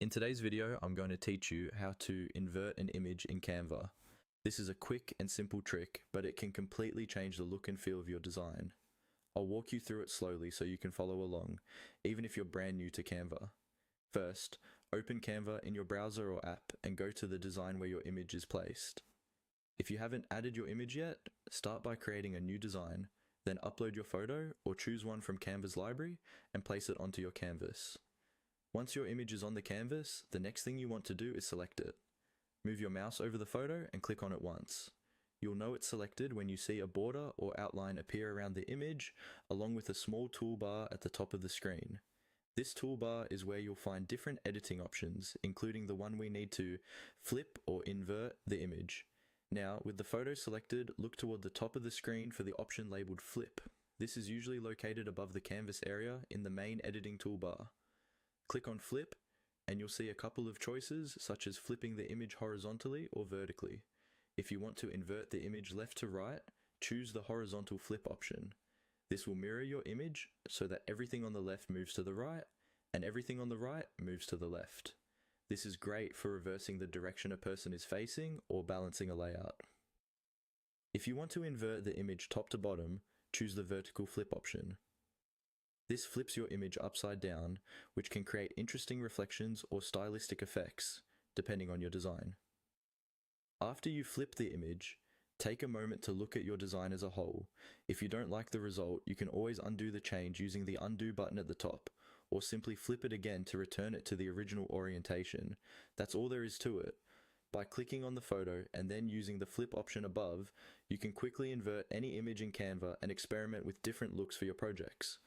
In today's video, I'm going to teach you how to invert an image in Canva. This is a quick and simple trick, but it can completely change the look and feel of your design. I'll walk you through it slowly so you can follow along, even if you're brand new to Canva. First, open Canva in your browser or app and go to the design where your image is placed. If you haven't added your image yet, start by creating a new design, then upload your photo or choose one from Canva's library and place it onto your canvas. Once your image is on the canvas, the next thing you want to do is select it. Move your mouse over the photo and click on it once. You'll know it's selected when you see a border or outline appear around the image, along with a small toolbar at the top of the screen. This toolbar is where you'll find different editing options, including the one we need to flip or invert the image. Now, with the photo selected, look toward the top of the screen for the option labeled Flip. This is usually located above the canvas area in the main editing toolbar. Click on Flip, and you'll see a couple of choices, such as flipping the image horizontally or vertically. If you want to invert the image left to right, choose the horizontal flip option. This will mirror your image so that everything on the left moves to the right, and everything on the right moves to the left. This is great for reversing the direction a person is facing or balancing a layout. If you want to invert the image top to bottom, choose the vertical flip option. This flips your image upside down, which can create interesting reflections or stylistic effects, depending on your design. After you flip the image, take a moment to look at your design as a whole. If you don't like the result, you can always undo the change using the undo button at the top, or simply flip it again to return it to the original orientation. That's all there is to it. By clicking on the photo and then using the flip option above, you can quickly invert any image in Canva and experiment with different looks for your projects.